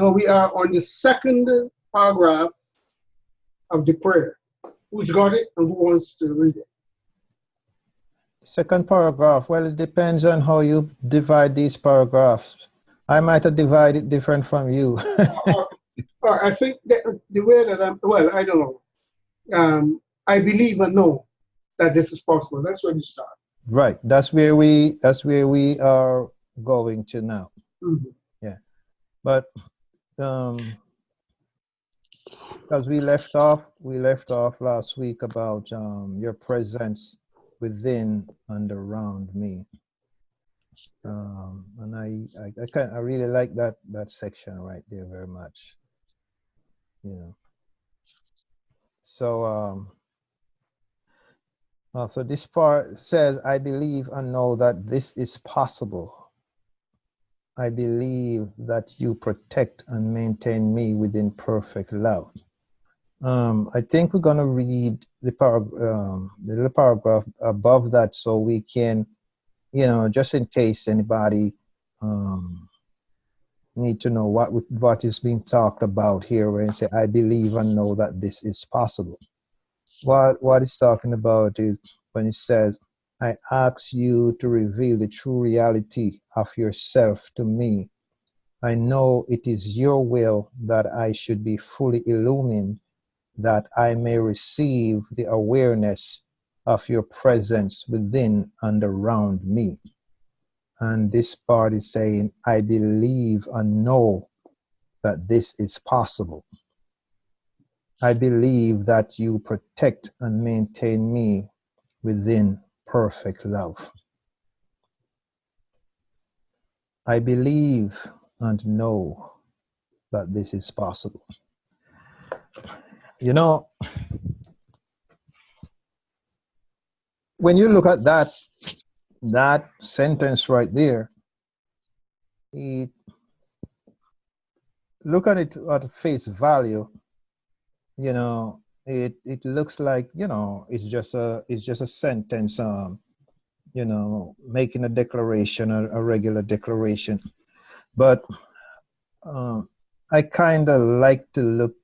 So we are on the second paragraph of the prayer. Who's got it and who wants to read it? Second paragraph. Well, it depends on how you divide these paragraphs. I might have divided different from you. I think that the way that well, I don't know. I believe and know that this is possible. That's where you start. Right. That's where we are going to now. Mm-hmm. Yeah. But because we left off last week about your presence within and around me. And I really like that section right there very much. You know. So so this part says, I believe and know that this is possible. I believe that you protect and maintain me within perfect love. I think we're gonna read the little paragraph above that so we can, just in case anybody need to know what is being talked about here when you say, I believe and know that this is possible. What it's talking about is when it says, I ask you to reveal the true reality of yourself to me. I know it is your will that I should be fully illumined, that I may receive the awareness of your presence within and around me. And this part is saying, I believe and know that this is possible. I believe that you protect and maintain me within perfect love. I believe and know that this is possible. You know, when you look at that sentence right there, look at it at face value, it looks like, it's just a sentence, making a declaration, a regular declaration. But I kind of like to look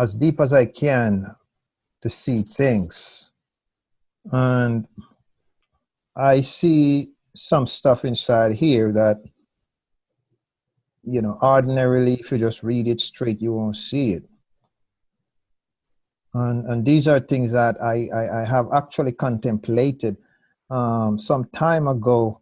as deep as I can to see things. And I see some stuff inside here that, ordinarily, if you just read it straight, you won't see it. And these are things that I have actually contemplated. Some time ago,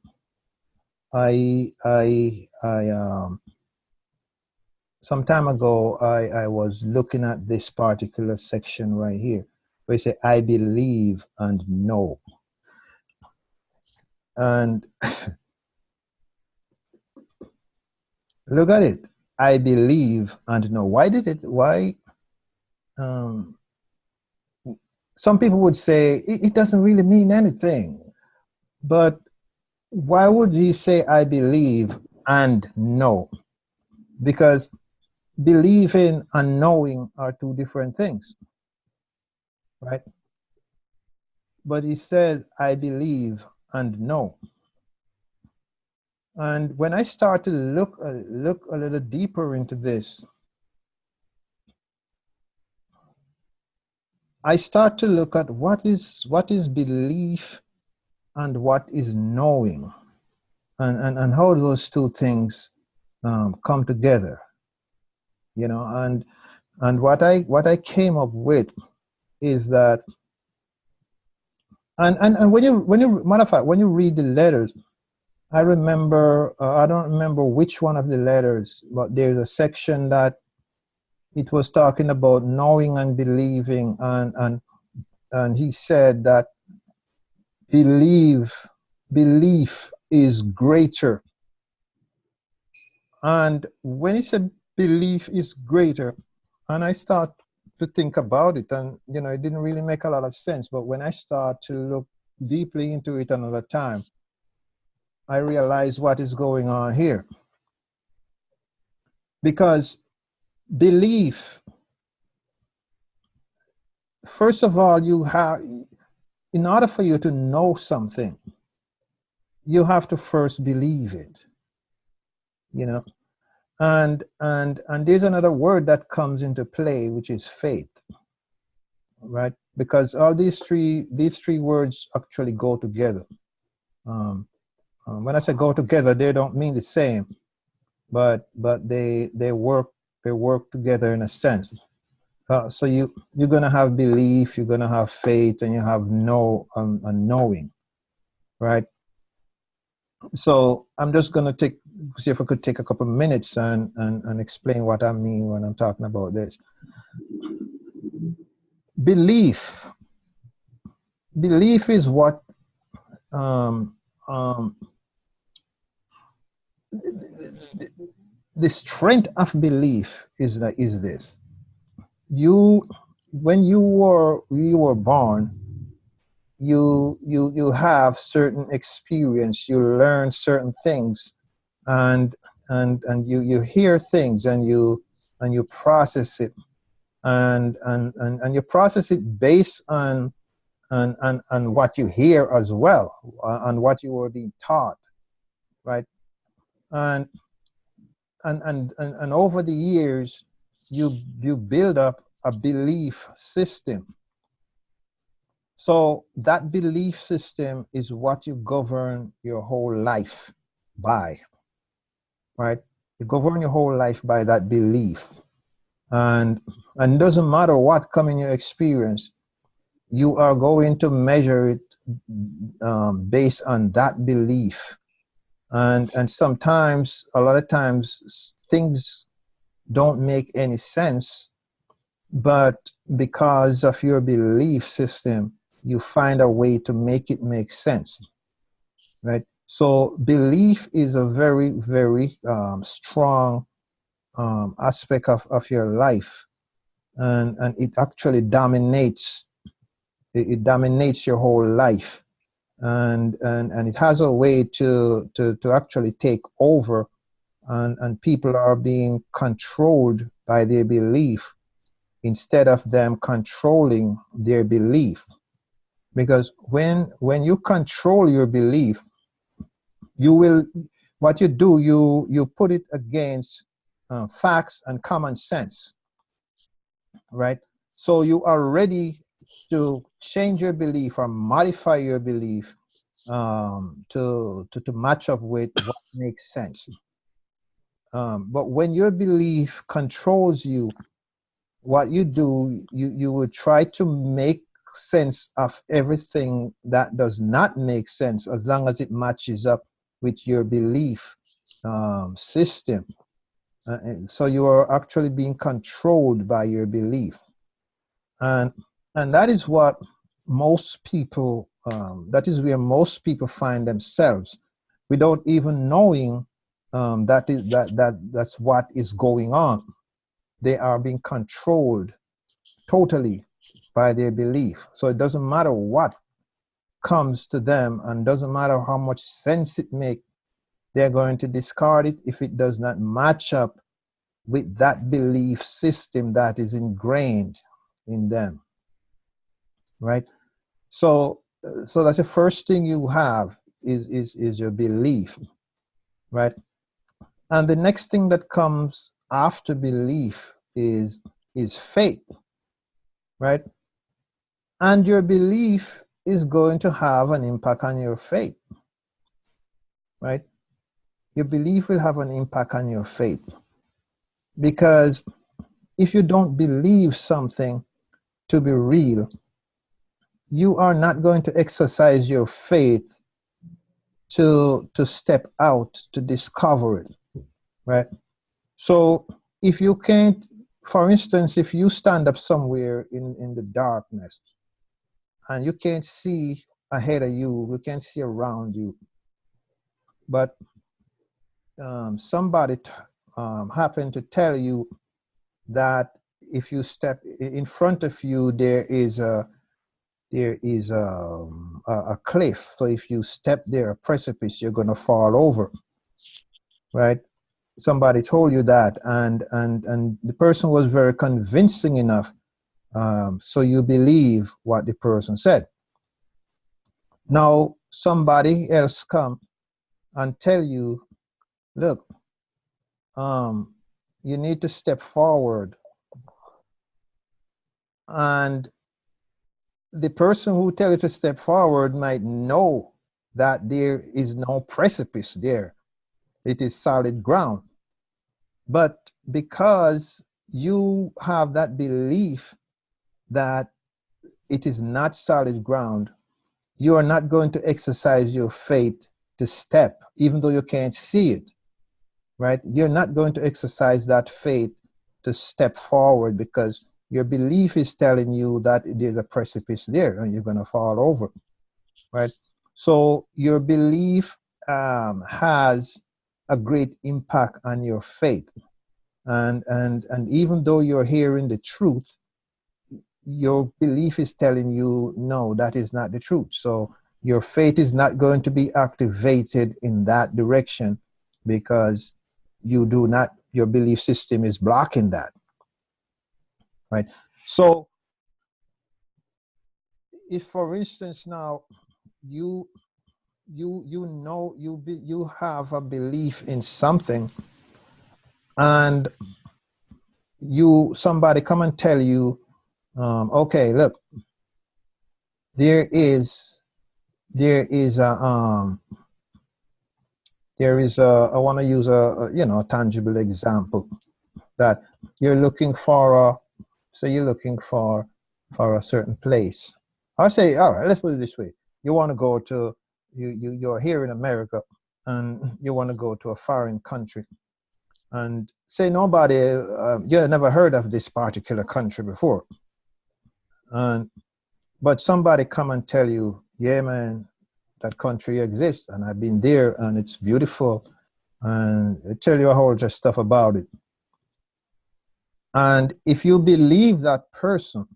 some time ago, I was looking at this particular section right here, where it says, I believe and know. And look at it. I believe and know. Why? Some people would say it doesn't really mean anything. But why would you say I believe and know? Because believing and knowing are two different things, right? But he says, I believe and know. And when I start to look a little deeper into this, I start to look at what is belief and what is knowing, and how those two things come together, and what I came up with is that, and when you matter of fact, when you read the letters, I remember, I don't remember which one of the letters, but there's a section that it was talking about knowing and believing, and he said that belief is greater. And when he said belief is greater, and I start to think about it, and it didn't really make a lot of sense, but when I start to look deeply into it another time, I realize what is going on here. Because belief, first of all, in order for you to know something, you have to first believe it, And there's another word that comes into play, which is faith, right? Because all these three words actually go together. When I say go together, they don't mean the same, but they work together in a sense. So you're gonna have belief, you're gonna have faith, and you have a knowing, right? So I'm just gonna see if I could take a couple of minutes and explain what I mean when I'm talking about this. Belief is what um, um, the strength of belief is this. When you were born, you have certain experience, you learn certain things, and you hear things, and you process it, and you process it based on what you hear as well, on what you were being taught, right? And and over the years, you build up a belief system. So that belief system is what you govern your whole life by, right? You govern your whole life by that belief. And it doesn't matter what come in your experience, you are going to measure it based on that belief. And sometimes, a lot of times, things don't make any sense, but because of your belief system, you find a way to make it make sense, right? So belief is a very, very strong aspect of your life, and it actually dominates. It dominates your whole life, and it has a way to actually take over, and people are being controlled by their belief instead of them controlling their belief. Because when you control your belief, you will, what you do, you put it against facts and common sense, right? So you are ready to change your belief or modify your belief to match up with what makes sense. But when your belief controls you, what you do, you would try to make sense of everything that does not make sense, as long as it matches up with your belief system. And so you are actually being controlled by your belief, and that is what most people. That is where most people find themselves, without even knowing that's what is going on. They are being controlled totally by their belief. So it doesn't matter what comes to them, and doesn't matter how much sense it makes, they're going to discard it if it does not match up with that belief system that is ingrained in them, right? So that's the first thing you have is your belief, right? And the next thing that comes after belief is faith, right? And your belief is going to have an impact on your faith, right? Your belief will have an impact on your faith, because if you don't believe something to be real, you are not going to exercise your faith to step out to discover it, right? So if you can't, for instance, if you stand up somewhere in the darkness and you can't see ahead of you, you can't see around you, but somebody happened to tell you that if you step in front of you, there is a cliff. So if you step there, a precipice, you're going to fall over, right? Somebody told you that, and the person was very convincing enough, so you believe what the person said. Now somebody else come and tell you, look, you need to step forward, and the person who tell you to step forward might know that there is no precipice there. It is solid ground. But because you have that belief that it is not solid ground, you are not going to exercise your faith to step, even though you can't see it, right? You're not going to exercise that faith to step forward because your belief is telling you that there's a precipice there and you're going to fall over, right? So your belief has a great impact on your faith. And even though you're hearing the truth, your belief is telling you, no, that is not the truth. So your faith is not going to be activated in that direction because you do not, your belief system is blocking that, right? So if, for instance, now you know you have a belief in something, and somebody come and tell you, okay, look, there is a I want to use a tangible example, that you're looking for you're looking for a certain place. I say, all right, let's put it this way: you want to go to you're here in America, and you want to go to a foreign country, and say nobody you never heard of this particular country before, and but somebody come and tell you, yeah, man, that country exists, and I've been there, and it's beautiful, and they tell you a whole bunch of stuff about it. And if you believe that person,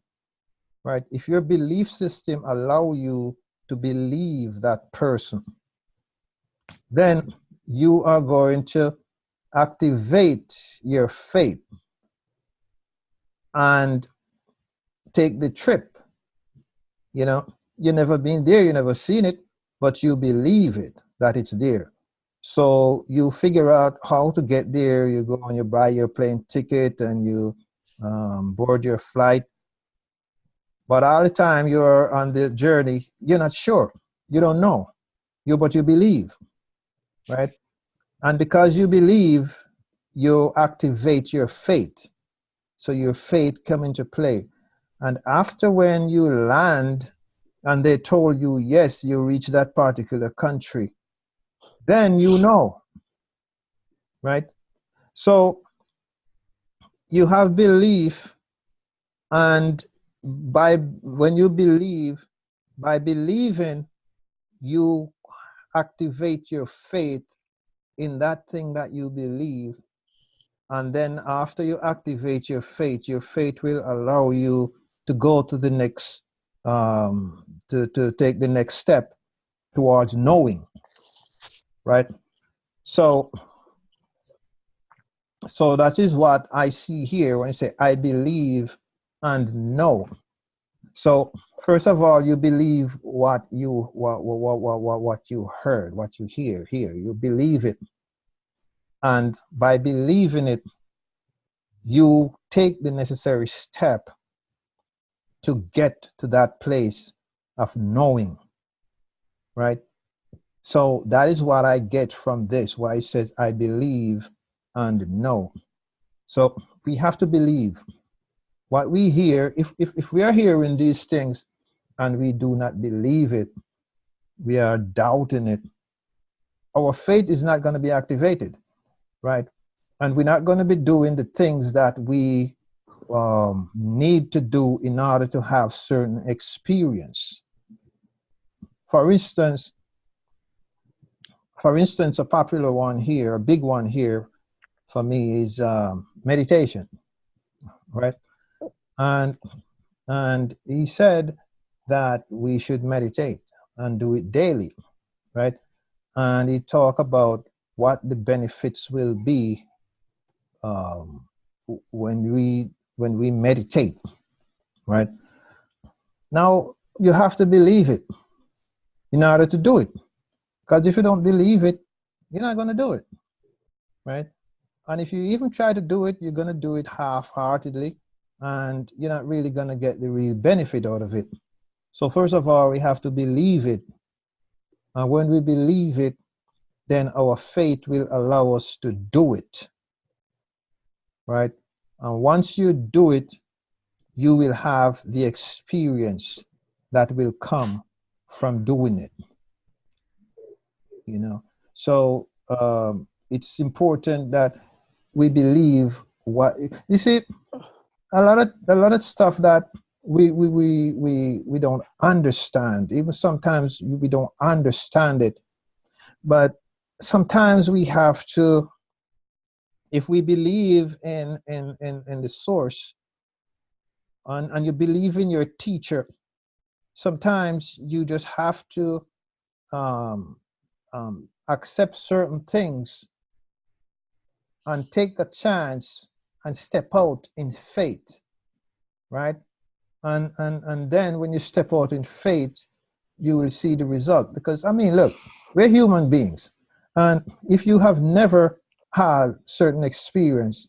right, if your belief system allow you to believe that person, then you are going to activate your faith and take the trip. You know, you never been there, you never seen it, but you believe it, that it's there. So you figure out how to get there. You go and you buy your plane ticket and you board your flight. But all the time you're on the journey, you're not sure. You don't know. But you believe, right? And because you believe, you activate your faith. So your faith come into play. And after when you land and they told you, yes, you reach that particular country, then you know, right? So you have belief, and when you believe, by believing, you activate your faith in that thing that you believe. And then after you activate your faith will allow you to go to the next to take the next step towards knowing, right? So that is what I see here when I say I believe and know. So first of all, you believe what you heard, what you hear here. You believe it, and by believing it, you take the necessary step to get to that place of knowing, right? So that is what I get from this, why it says I believe and know. So we have to believe what we hear. If we are hearing these things and we do not believe it, we are doubting it, our faith is not going to be activated, right? And we're not going to be doing the things that we need to do in order to have certain experience. For instance, a popular one here, a big one here for me is meditation, right? And he said that we should meditate and do it daily, right? And he talked about what the benefits will be when we meditate, right? Now you have to believe it in order to do it, because if you don't believe it, you're not going to do it, right? And if you even try to do it, you're going to do it half-heartedly, and you're not really going to get the real benefit out of it. So first of all, we have to believe it. And when we believe it, then our faith will allow us to do it, right? And once you do it, you will have the experience that will come from doing it, you know? So it's important that we believe what, you see, a lot of stuff that we don't understand. Even sometimes we don't understand it, but sometimes we have to, if we believe in the source, and you believe in your teacher, sometimes you just have to accept certain things and take a chance and step out in faith, right? And then when you step out in faith, you will see the result. Because I mean, look, we're human beings, and if you have never had certain experience,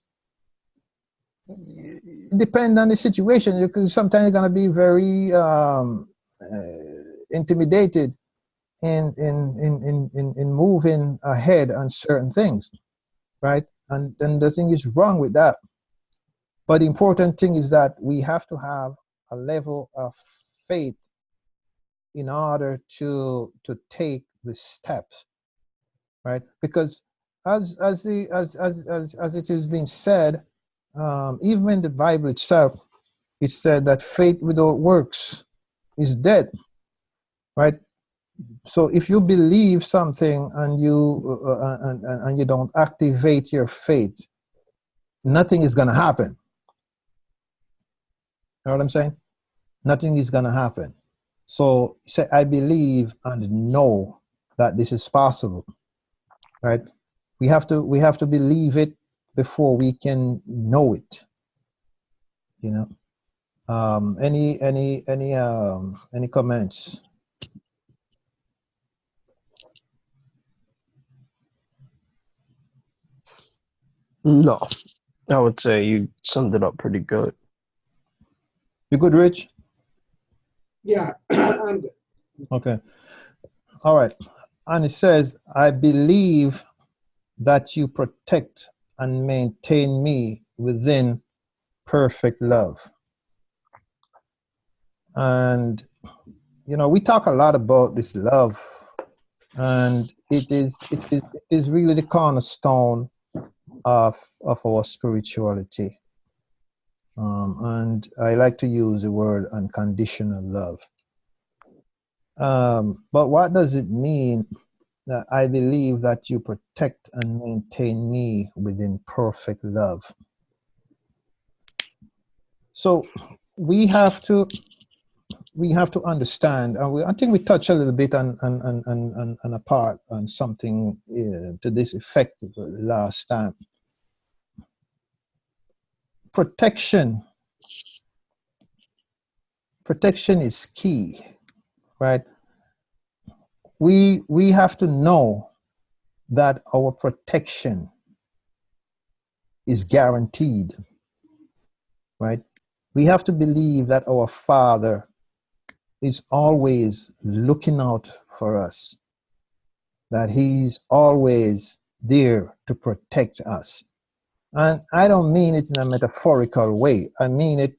depend on the situation, you could sometimes gonna be very intimidated in moving ahead on certain things, right? And the thing is wrong with that. But the important thing is that we have to have a level of faith in order to take the steps, right? Because as it is being said, even in the Bible itself, it said that faith without works is dead, right? So if you believe something and you don't activate your faith, nothing is going to happen. You know what I'm saying? Nothing is going to happen. So say, I believe and know that this is possible, right? We have to believe it before we can know it. You know. Any comments? No, I would say you summed it up pretty good. You good, Rich? Yeah, I'm good. Okay. All right. And it says, I believe that you protect and maintain me within perfect love. And, you know, we talk a lot about this love, and it is really the cornerstone of our spirituality. And I like to use the word unconditional love. But what does it mean that I believe that you protect and maintain me within perfect love? So we have to understand, and I think we touched a little bit on a part on something to this effect last time. Protection is key, right? We have to know that our protection is guaranteed, right? We have to believe that our Father is always looking out for us, that He's always there to protect us. And I don't mean it in a metaphorical way. I mean it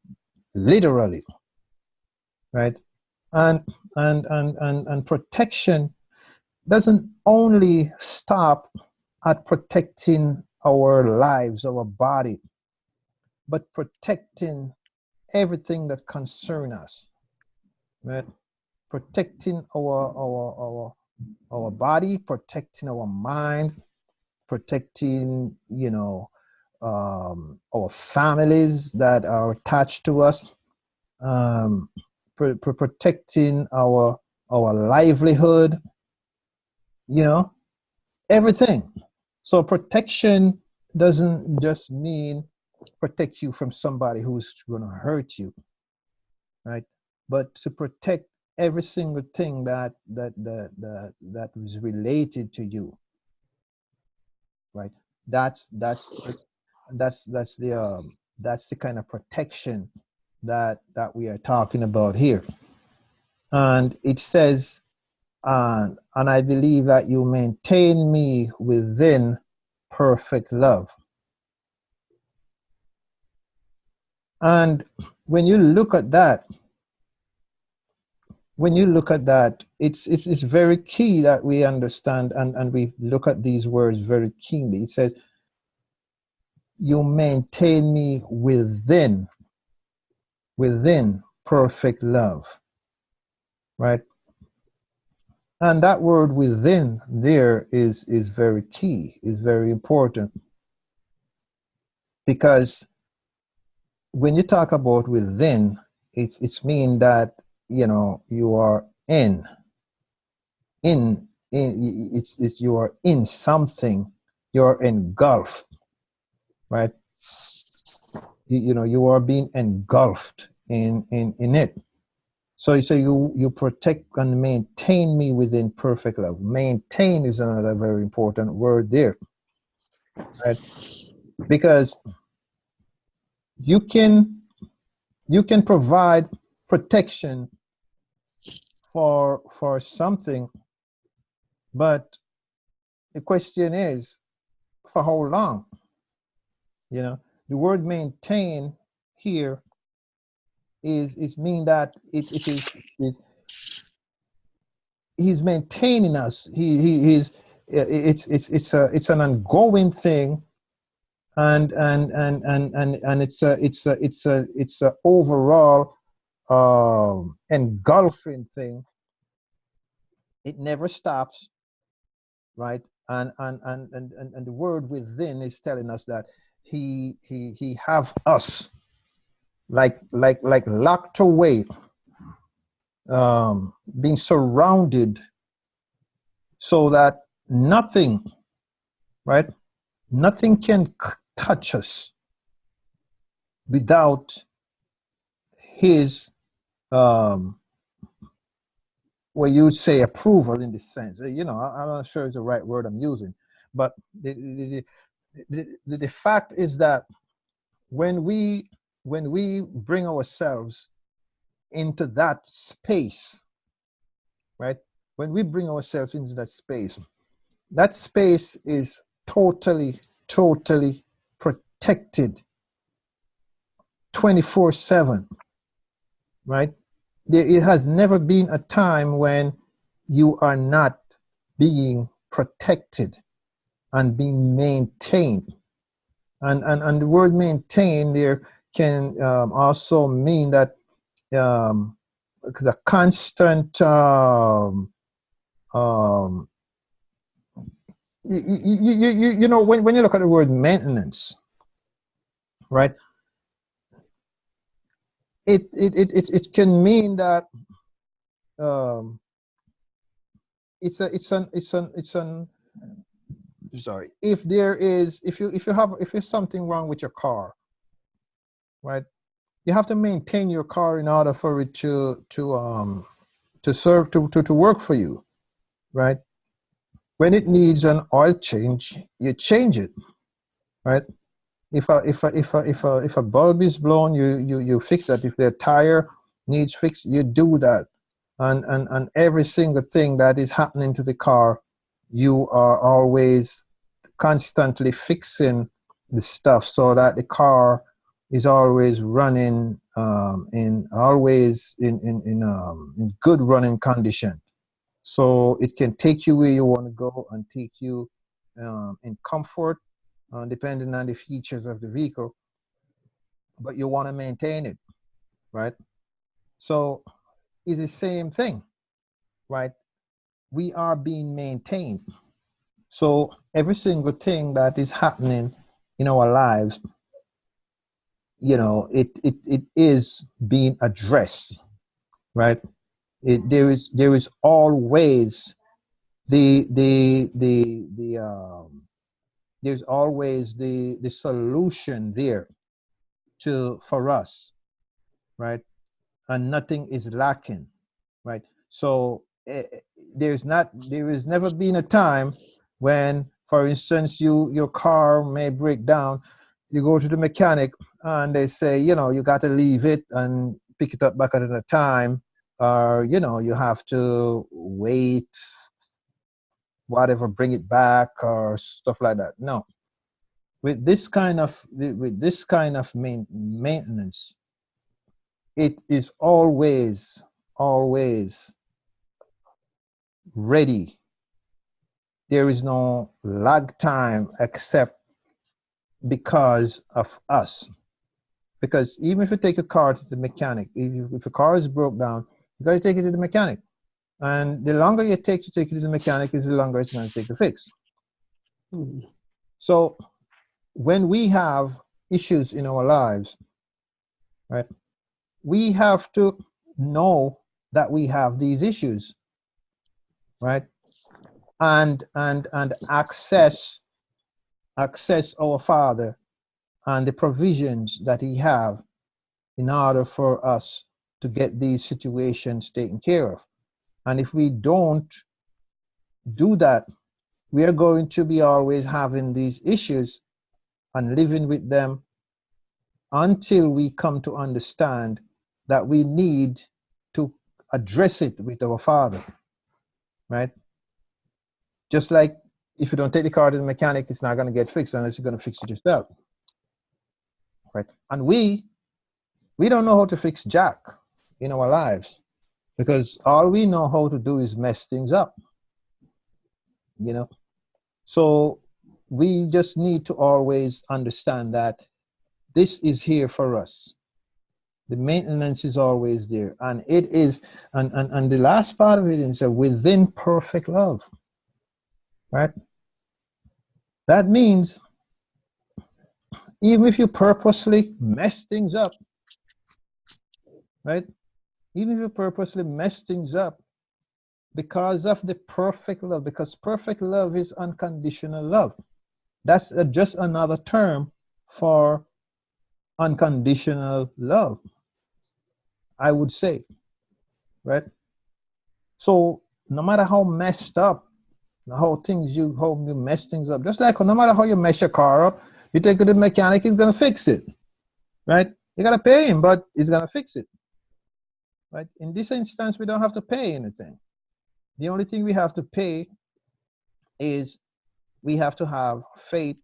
literally, right? And protection doesn't only stop at protecting our lives, our body, but protecting everything that concerns us, right? Protecting our body, protecting our mind, protecting, you know, our families that are attached to us, protecting our livelihood, you know, everything. So protection doesn't just mean protect you from somebody who's going to hurt you, right? But to protect every single thing that is related to you, right? that's the kind of protection that we are talking about here. And it says, and I believe that you maintain me within perfect love. And when you look at that, it's very key that we understand and we look at these words very keenly. It says, you maintain me within perfect love, right? And that word within there is very key, is very important, because when you talk about within, it's mean that, you know, you are in it's you are in something, you're engulfed, right? You know, you are being engulfed in it. So you protect and maintain me within perfect love. Maintain is another very important word there, right? Because you can provide protection for something, but the question is, for how long? You know, the word maintain here is mean that he's maintaining us. He's it's an ongoing thing, and it's a overall engulfing thing. It never stops, right? And the word within is telling us that he have us like locked away, being surrounded, so that nothing, right? Nothing can touch us without his, well, you would say approval in this sense. You know, I'm not sure it's the right word I'm using, but the fact is that when we bring ourselves into that space, right? When we bring ourselves into that space is totally protected 24/7, right? It has never been a time when you are not being protected and being maintained. And the word maintain there can also mean that the constant you know, when you look at the word maintenance, right, it can mean that it's an sorry, if there's something wrong with your car, right, you have to maintain your car in order for it to serve to work for you, right? When it needs an oil change, you change it, right? If a bulb is blown, you fix that. If the tire needs fixed, you do that. And every single thing that is happening to the car, you are always constantly fixing the stuff so that the car is always running in good running condition, so it can take you where you want to go and take you in comfort, depending on the features of the vehicle, but you want to maintain it, right? So it's the same thing, right? We are being maintained. So every single thing that is happening in our lives, you know, it is being addressed, right? There is always there's always the solution there for us, right? And nothing is lacking, right? So there is never been a time when For instance, your car may break down. You go to the mechanic and they say, you got to leave it and pick it up back at a time, or you have to wait, whatever, bring it back or stuff like that. No, with this kind of maintenance, it is always ready. There is no lag time except because of us. Because even if you take a car to the mechanic, if a car is broke down, you got to take it to the mechanic. And the longer it takes to take it to the mechanic is the longer it's going to take to fix. So when we have issues in our lives, right, we have to know that we have these issues, right? And access our Father and the provisions that He have in order for us to get these situations taken care of. And if we don't do that, we are going to be always having these issues and living with them until we come to understand that we need to address it with our Father, right? Just like if you don't take the car to the mechanic, it's not going to get fixed unless you're going to fix it yourself, right? And we don't know how to fix jack in our lives, because all we know how to do is mess things up, So we just need to always understand that this is here for us. The maintenance is always there, and it is, and the last part of it is within perfect love, right? That means even if you purposely mess things up, right? Even if you purposely mess things up, because of the perfect love, because perfect love is unconditional love. That's just another term for unconditional love, I would say, right? So no matter how messed up, how you mess things up, just like no matter how you mess your car up, you take it to the mechanic, he's gonna fix it, right? You gotta pay him, but he's gonna fix it, right? In this instance, we don't have to pay anything. The only thing we have to pay is we have to have faith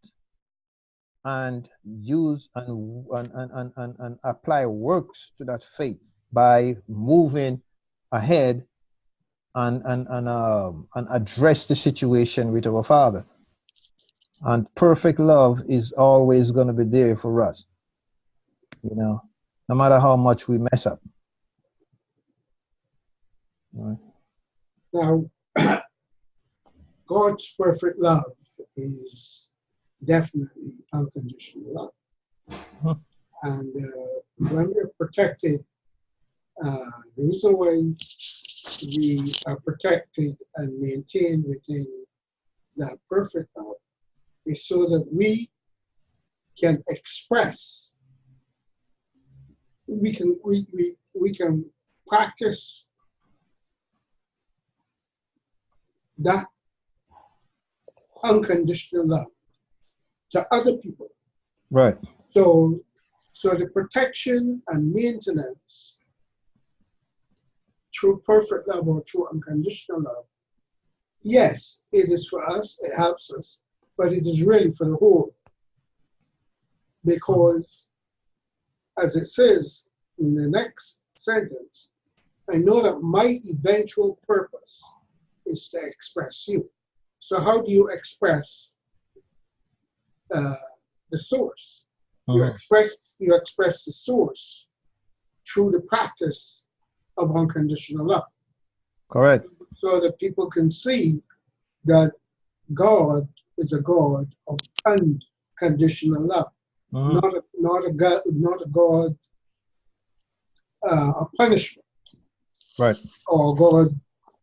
and use and apply works to that faith by moving ahead and address the situation with our Father. And perfect love is always going to be there for us, no matter how much we mess up. Right. Now, God's perfect love is definitely unconditional love. And when we're protected, the reason why we are protected and maintained within that perfect love is so that we can express, we can practice that unconditional love to other people. Right. So the protection and maintenance through perfect love or through unconditional love, yes, it is for us, it helps us, but it is really for the whole. Because, as it says in the next sentence, I know that my eventual purpose is to express you. So how do you express the source? You express the source through the practice of unconditional love. Correct. So that people can see that God is a God of unconditional love, not a God of punishment, right? Or God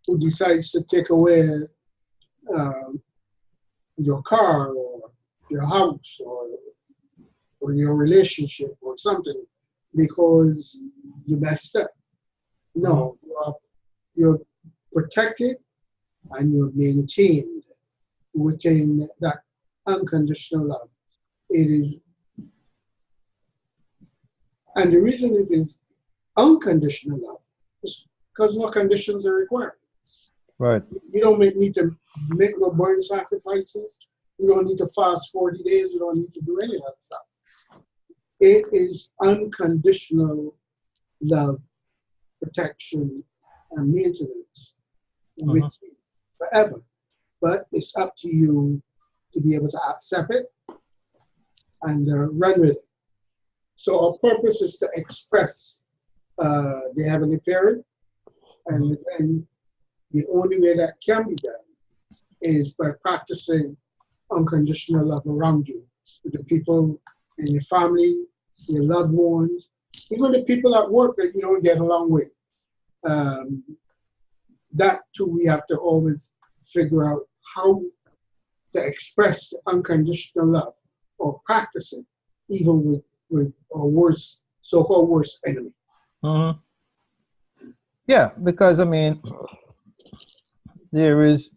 who decides to take away your car or your house or your relationship or something because you messed up. No, you're protected and you're maintained within that unconditional love. It is, and the reason it is unconditional love is because no conditions are required. Right. You don't need to make no burn sacrifices. You don't need to fast 40 days. You don't need to do any of that stuff. It is unconditional love, protection, and maintenance with you forever. But it's up to you to be able to accept it and run with it. So our purpose is to express the heavenly parent, and then the only way that can be done is by practicing unconditional love around you, with the people in your family, your loved ones, even the people at work that you don't get along with. That too, we have to always figure out how to express unconditional love or practice it, even with our worst, so-called worst enemy. Yeah, because I mean, there is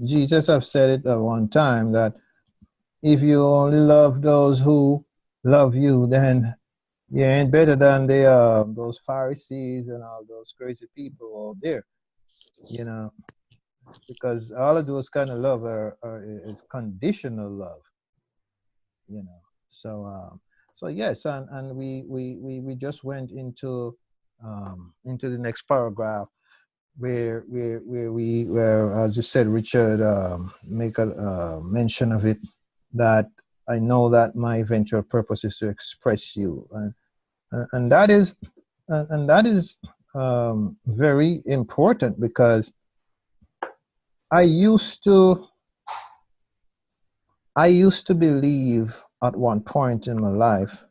Jesus have said it at one time that if you only love those who love you, then you ain't better than the those Pharisees and all those crazy people out there, you know, because all of those kind of love is conditional love, you know. So yes, and we just went into the next paragraph where as you said, Richard, make a mention of it, that I know that my eventual purpose is to express you, and that is very important, because I used to believe at one point in my life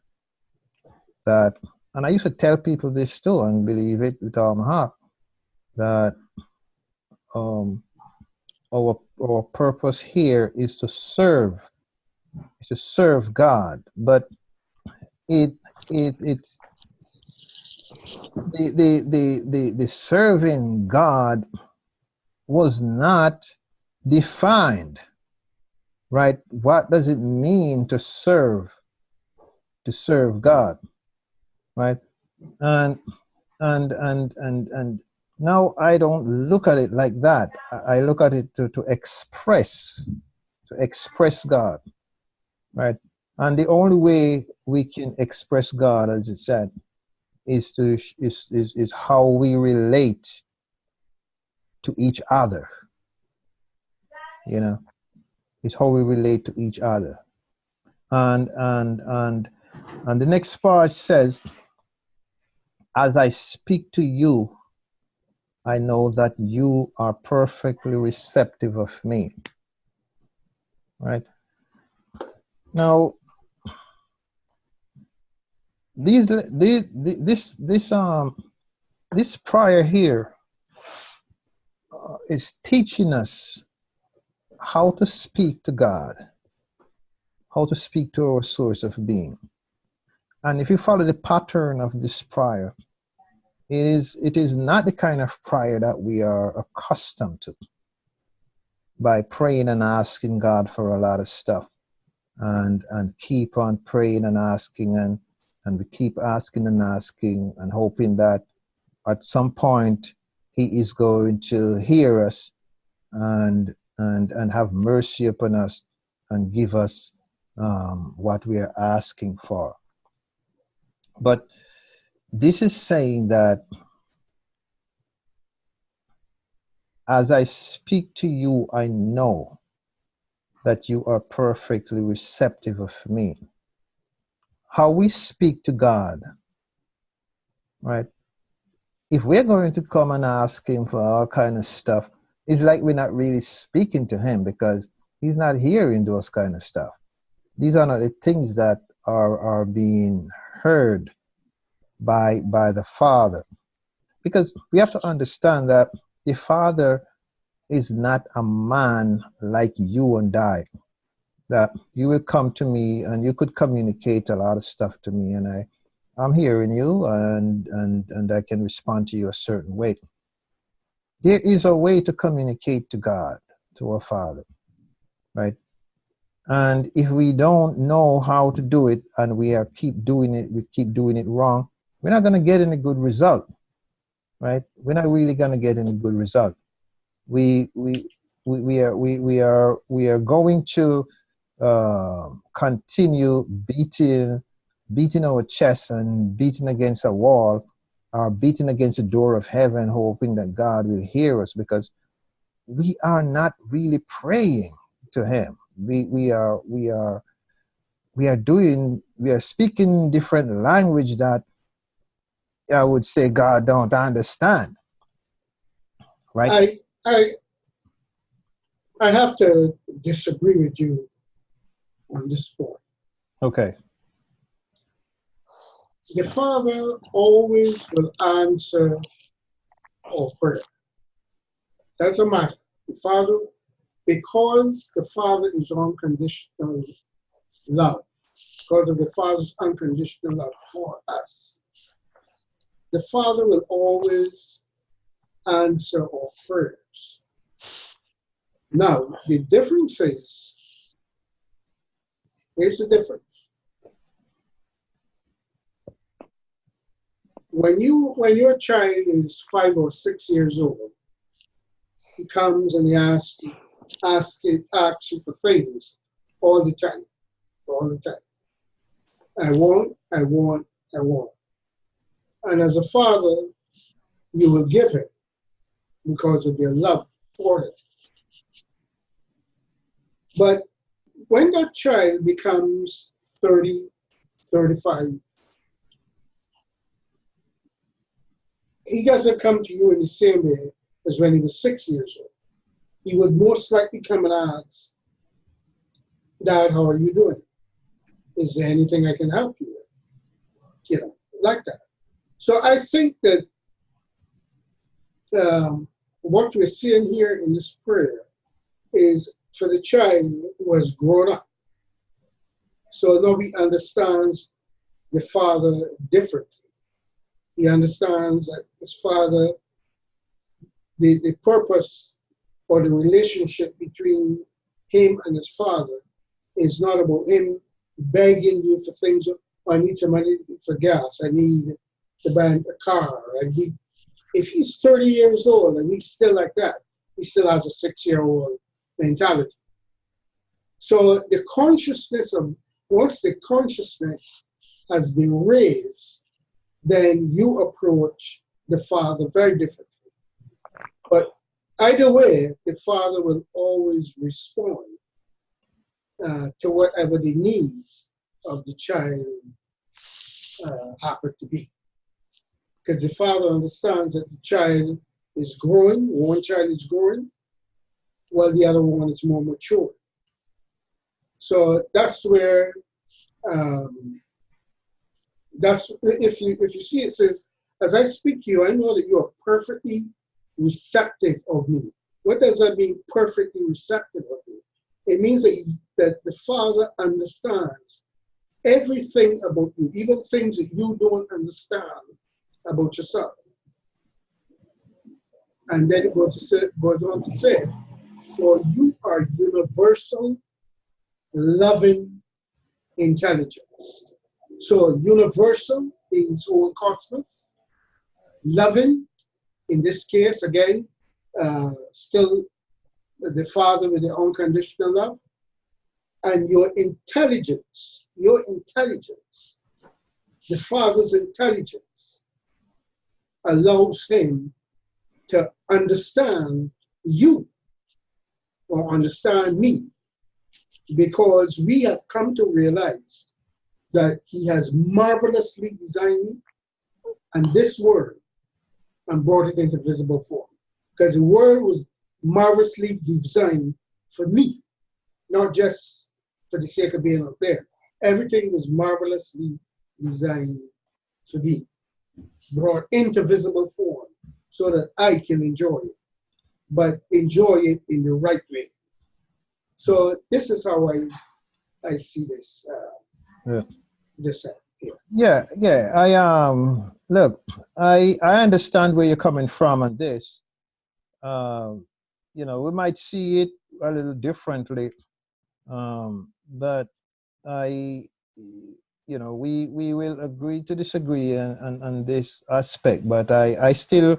that, and I used to tell people this too and believe it with all my heart, that our purpose here is to serve God, but it's the serving God was not defined, right? What does it mean to serve God, right? And now I don't look at it like that. I look at it to express God, right? And the only way we can express God, as it said, is how we relate to each other. You know, it's how we relate to each other. And the next part says, as I speak to you, I know that you are perfectly receptive of me. Right? Now, this prayer here is teaching us how to speak to God, how to speak to our source of being. And if you follow the pattern of this prayer, it is not the kind of prayer that we are accustomed to, by praying and asking God for a lot of stuff, and keep on praying and asking, and we keep asking and asking and hoping that at some point he is going to hear us and have mercy upon us and give us what we are asking for. But this is saying that as I speak to you, I know that you are perfectly receptive of me. How we speak to God, right? If we're going to come and ask him for all kind of stuff, it's like we're not really speaking to him, because he's not hearing those kind of stuff. These are not the things that are being heard by the Father. Because we have to understand that the Father is not a man like you and I, that you will come to me and you could communicate a lot of stuff to me, and I'm hearing you, and I can respond to you a certain way. There is a way to communicate to God, to our Father, right? And if we don't know how to do it, and we keep doing it wrong, we're not going to get any good result, right? We're not really going to get any good result. We are going to continue beating our chest and beating against a wall, or beating against the door of heaven, hoping that God will hear us, because we are not really praying to Him. We are speaking different language that I would say God don't understand, right? I have to disagree with you on this point. Okay. The Father always will answer our prayer. Doesn't matter. The Father, because the Father is unconditional love, because of the Father's unconditional love for us, the Father will always answer our prayers. Now, the difference is, here's the difference. When your child is 5 or 6 years old, he comes and he asks you for things all the time. I want. And as a father, you will give him because of your love for him. But when that child becomes 30, 35, he doesn't come to you in the same way as when he was 6 years old. He would most likely come and ask, Dad, how are you doing? Is there anything I can help you with? Like that. So I think that what we're seeing here in this prayer is for the child who has grown up. So now he understands the Father differently. He understands that his Father, the purpose or the relationship between him and his Father is not about him begging you for things. I need some money for gas. I need to buy a car. If he's 30 years old and he's still like that, he still has a 6-year-old mentality. So the consciousness once the consciousness has been raised, then you approach the Father very differently. But either way, the Father will always respond to whatever the needs of the child happen to be. Because the Father understands that the child is growing, one child is growing, while the other one is more mature. So that's where, if you see it says, as I speak to you, I know that you are perfectly receptive of me. What does that mean, perfectly receptive of me? It means that the Father understands everything about you, even things that you don't understand about yourself. And then it goes on to say, for you are universal, loving intelligence. So universal means whole cosmos. Loving, in this case, again, still the Father with the unconditional love. And your intelligence, the Father's intelligence allows him to understand you or understand me, because we have come to realize that he has marvelously designed me and this world and brought it into visible form. Because the world was marvelously designed for me, not just for the sake of being up there. Everything was marvelously designed for me, brought into visible form so that I can enjoy it, but enjoy it in the right way. So this is how I see this. This here. Yeah. Look, I understand where you're coming from on this. We might see it a little differently, but I, we will agree to disagree on this aspect. But I still,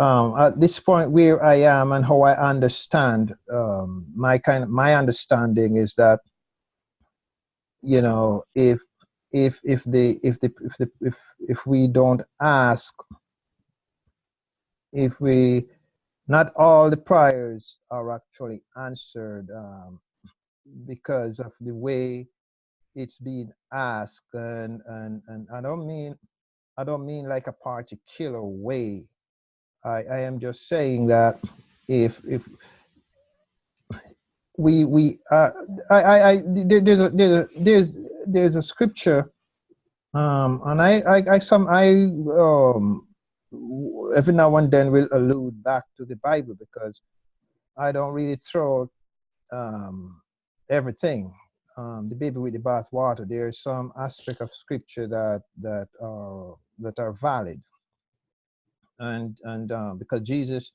at this point where I am and how I understand, my understanding is that, if we don't ask, if we not all the prayers are actually answered, because of the way it's being asked, and I don't mean like a particular way. I am just saying that if we there's a scripture, and every now and then will allude back to the Bible, because I don't really throw everything, the baby with the bath water. There is some aspect of scripture that are valid, and because Jesus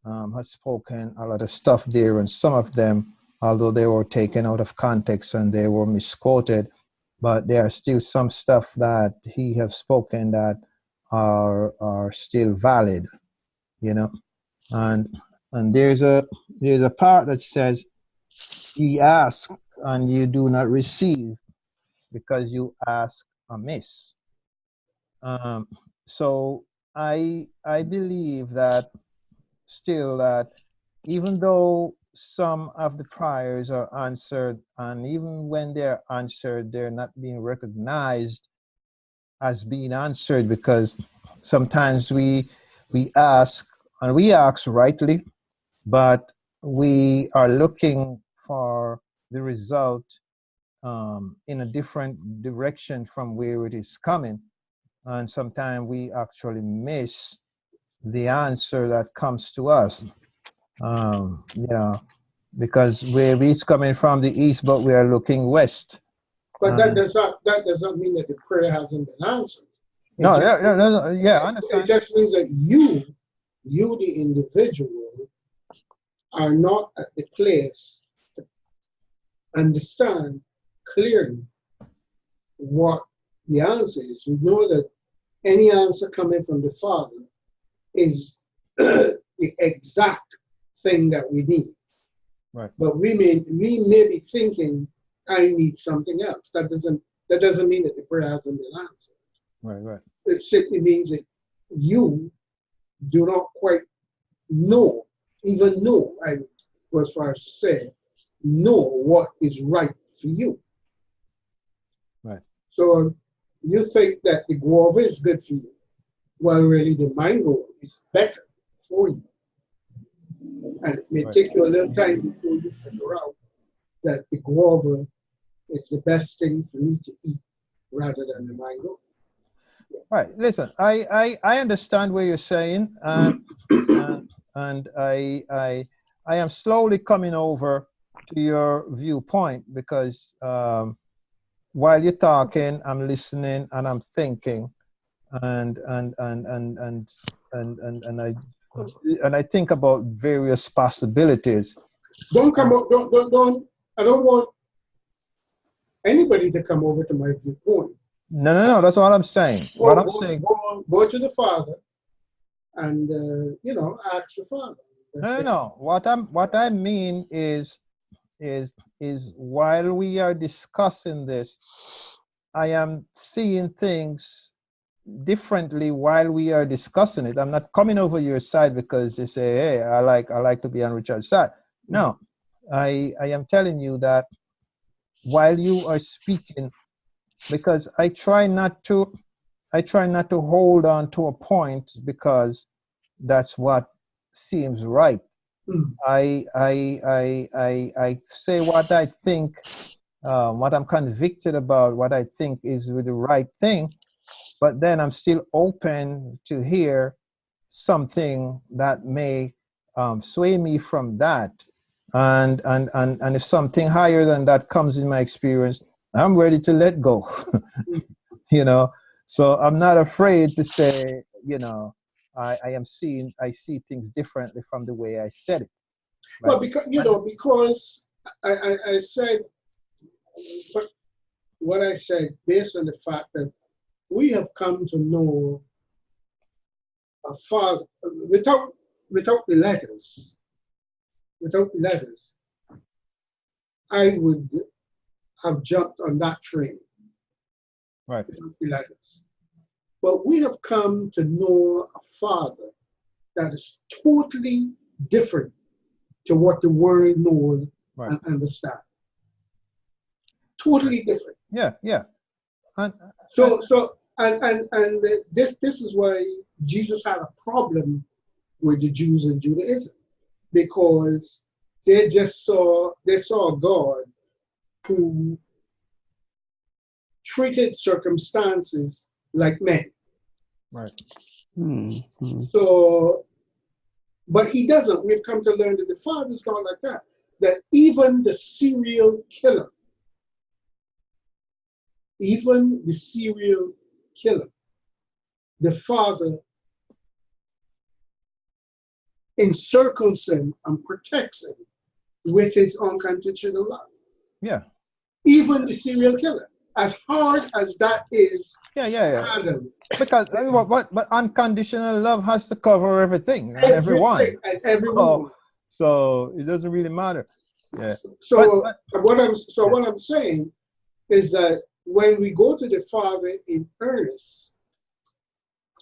has spoken a lot of stuff there, and some of them, although they were taken out of context and they were misquoted, but there are still some stuff that he have spoken that are still valid, and there's a part that says, "Ye ask and you do not receive, because you ask amiss." Um, so I believe that still, that even though some of the prayers are answered, and even when they're answered, they're not being recognized as being answered, because sometimes we ask, and we ask rightly, but we are looking for the result in a different direction from where it is coming, and sometimes we actually miss the answer that comes to us. Because where it's coming from the east, but we are looking west. But that doesn't mean that the prayer hasn't been answered. No, I It understand. just means that you, the individual, are not at the place to understand clearly what the answer is. We know that any answer coming from the Father is the exact thing that we need. Right. But we may be thinking, I need something else. That doesn't mean that the prayer hasn't been answered. Right. It simply means that you do not quite know, even know, I would go as far as to say, know what is right for you. Right. So you think that the guava is good for you, well, really the mango is better for you. And it may take you a little time before you figure out that the guava is the best thing for me to eat rather than the mango. Right. Listen, I understand what you're saying, and I am slowly coming over to your viewpoint, because while you're talking, I'm listening and I'm thinking, and I think about various possibilities. Don't come up, don't. I don't want anybody to come over to my viewpoint. No. That's what I'm saying. What I'm saying. Go to the Father, and ask the Father. No. What I mean is while we are discussing this, I am seeing things differently while we are discussing it. I'm not coming over your side because you say, "Hey, I like to be on Richard's side." No, I am telling you that while you are speaking, because I try not to hold on to a point because that's what seems right. I say what I think, what I'm convicted about, what I think is the right thing, but then I'm still open to hear something that may sway me from that, and if something higher than that comes in my experience, I'm ready to let go. So I'm not afraid to say, I see things differently from the way I said it. Well, Right. because And because I said what I said based on the fact that we have come to know a father without without the letters. Without the letters, I would have jumped on that train right. without the letters. But we have come to know a father that is totally different to what the world knows Right. and understands. Totally different. Yeah. Yeah. And And this is why Jesus had a problem with the Jews and Judaism, because they saw a God who treated circumstances like men. right. Mm-hmm. So, but he doesn't. We've come to learn that the Father's not like that. That even the serial killer, the Father encircles him and protects him with his unconditional love. Yeah. Even the serial killer, as hard as that is Yeah. Yeah. to Yeah. handle, Because I mean, but unconditional love has to cover everything and everyone. everything and everyone. So it doesn't really matter. Yeah. So But yeah. what I'm saying is that when we go to the Father in earnest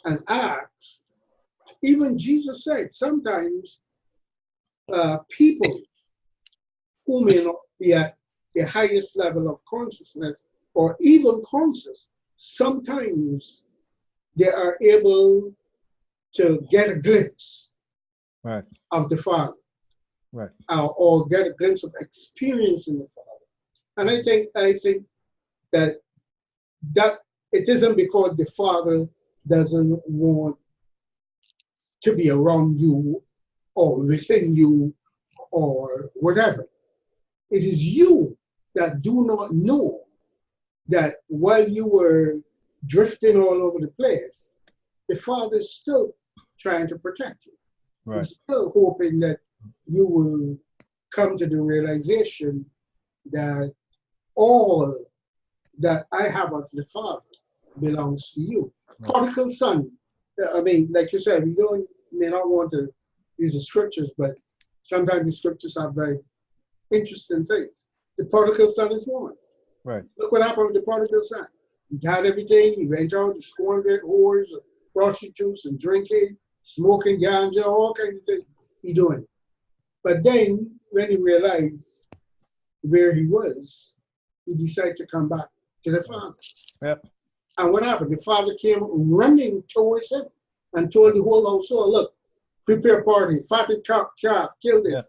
and ask, even Jesus said sometimes people who may not be at the highest level of consciousness or even conscious, sometimes they are able to get a glimpse Right. of the Father, Right. or get a glimpse of experience in the Father. And I think that it isn't because the Father doesn't want to be around you or within you or whatever. It is you that do not know that while you were drifting all over the place, the Father is still trying to protect you. Right. He's still hoping that you will come to the realization that all that I have as the Father belongs to you. Right. Prodigal son, I mean, like you said, we may not want to use the scriptures, but sometimes the scriptures have very interesting things. The prodigal son is one. Right. Look what happened with the prodigal son. He had everything. He went out, he squandered whores, prostitutes, and drinking, smoking ganja, all kinds of things he doing. But then, when he realized where he was, he decided to come back to the Father. Yep. And what happened? The Father came running towards him and told the whole household, look, prepare a party, fatted calf, kill this.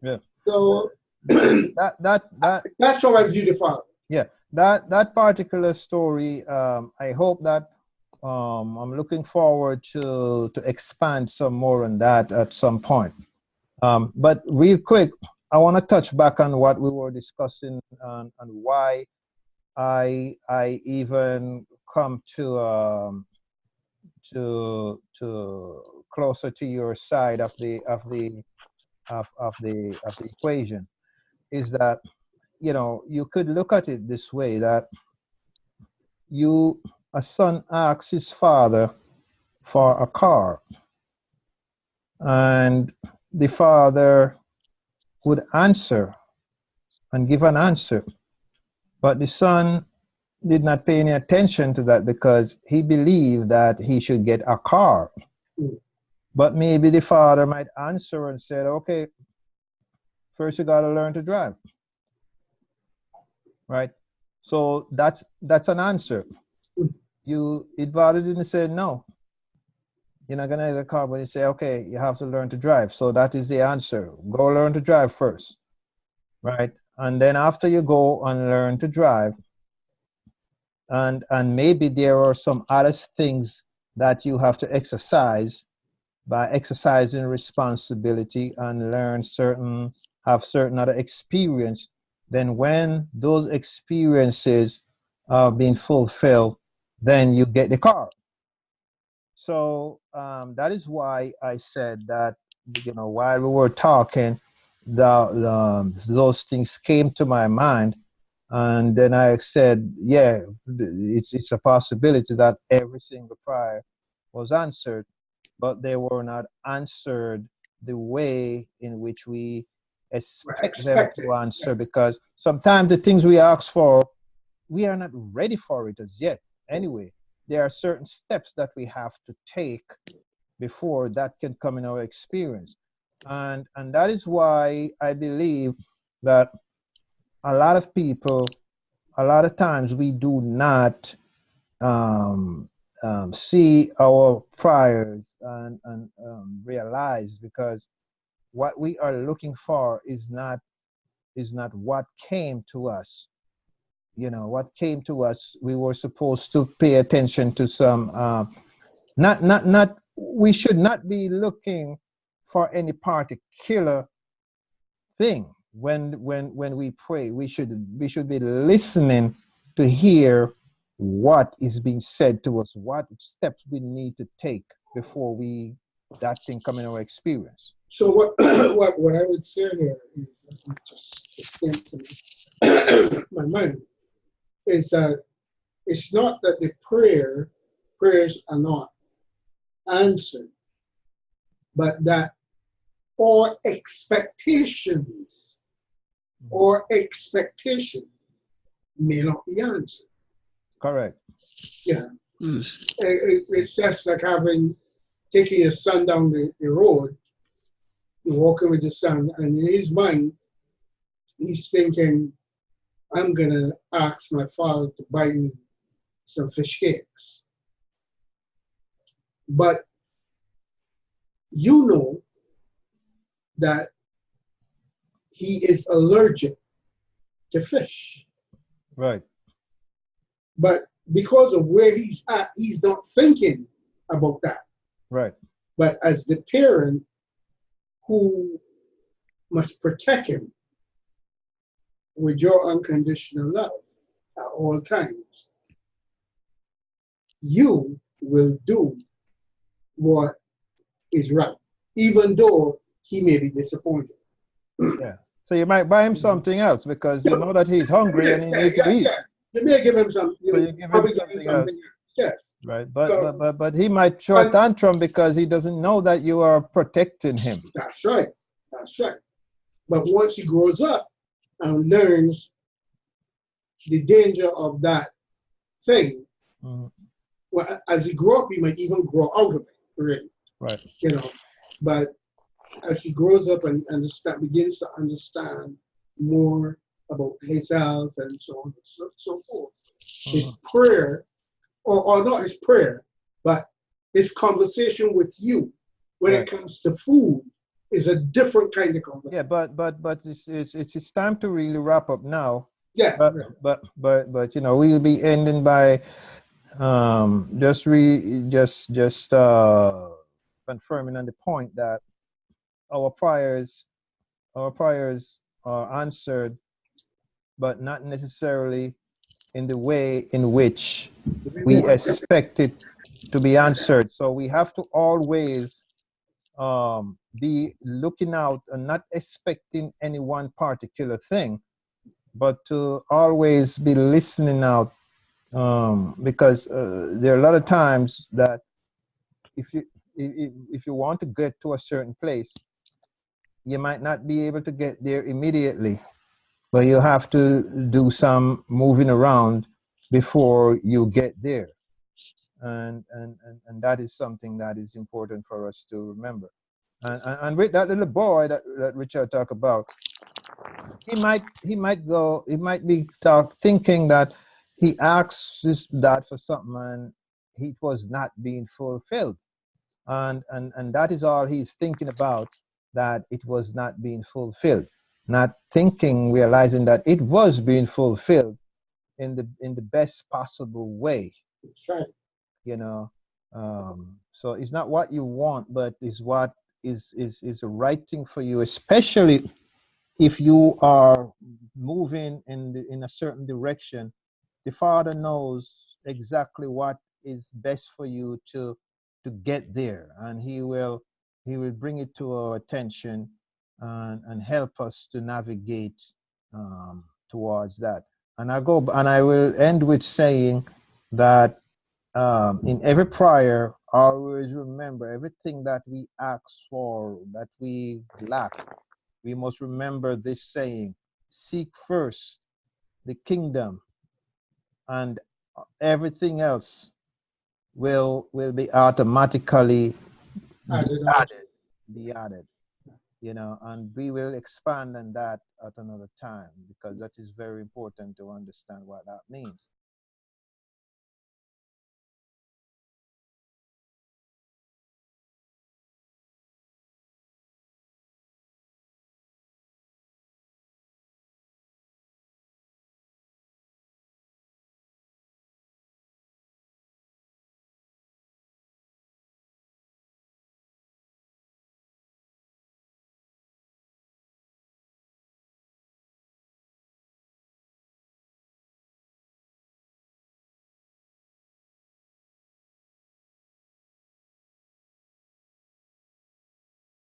Yeah. So That that's how I view the Father. yeah, that particular story, I hope that I'm looking forward to expand some more on that at some point. But real quick, I want to touch back on what we were discussing and why I even come to closer to your side of the equation, is that, you know, you could look at it this way, that a son asks his father for a car, and the father would answer and give an answer, but the son did not pay any attention to that because he believed that he should get a car. But maybe the father might answer and said, okay, first you got to learn to drive, right? So that's an answer. It father didn't say no, you're not gonna get a car, but you say, okay, you have to learn to drive. So that is the answer. Go learn to drive first, right? And then after you go and learn to drive, and maybe there are some other things that you have to exercise by exercising responsibility and have certain other experience. Then when those experiences are being fulfilled, then you get the car. So that is why I said that, you know, while we were talking, those things came to my mind, and then I said, yeah, it's a possibility that every single prayer was answered, but they were not answered the way in which we expect them Expected. to answer, because sometimes the things we ask for, we are not ready for it as yet. Anyway, there are certain steps that we have to take before that can come in our experience. And that is why I believe that a lot of people, a lot of times we do not um, see our prayers and realize, because what we are looking for is not what came to us. You know, what came to us, we were supposed to pay attention to some not we should not be looking for any particular thing when we pray. We should be listening to hear what is being said to us, what steps we need to take before we that thing come in our experience. So what what I would say here is that it just came to me, my mind is that it's not that the prayers are not answered, but that our expectations or expectation may not be answered. Correct. Yeah, Mm. it's just like taking your son down the road. You're walking with your son, and in his mind, he's thinking, "I'm gonna ask my father to buy me some fish cakes," but you know that he is allergic to fish. Right. But because of where he's at, he's not thinking about that. Right. But as the parent who must protect him with your unconditional love at all times, you will do what is right, even though he may be disappointed. Yeah. So you might buy him something else because you know that he's hungry and he Yeah, need to yeah, eat. yeah. You may give him some, So you give him probably give him something something else. else. Yes. Right. But So, but but but he might show a and tantrum because he doesn't know that you are protecting him. that's right. That's right. But once he grows up and learns the danger of that thing, Mhm. well, as he grow up, he might even grow out of it, really, Right. you know. But as he grows up and begins to understand more about his health and so on and so forth, his Mhm. prayer, or not his prayer, but his conversation with you when it Right. comes to food is a different kind of Yeah. conversation. But it's time to really wrap up now. Yeah, But yeah. but we'll be ending by just confirming on the point that our prayers our prayers are answered, but not necessarily in the way in which we expect it to be answered. So we have to always be looking out and not expecting any one particular thing, but to always be listening out, because there are a lot of times that if you if you want to get to a certain place, you might not be able to get there immediately, but you have to do some moving around before you get there. And that is something that is important for us to remember. And with that little boy that Richard talked about, he might be thinking that he asks his dad for something and it was not being fulfilled. And that is all he's thinking about, that it was not being fulfilled, not thinking, realizing that it was being fulfilled in the best possible way. That's right. you know so it's not what you want, but is what is the right thing for you, especially if you are moving in a certain direction. The Father knows exactly what is best for you to get there, and he will bring it to our attention and help us to navigate towards that. And I will end with saying that in every prayer, always remember everything that we ask for, that we lack. We must remember this saying: seek first the kingdom, and everything else will be automatically Added on. be added, you know, and we will expand on that at another time, because that is very important to understand what that means.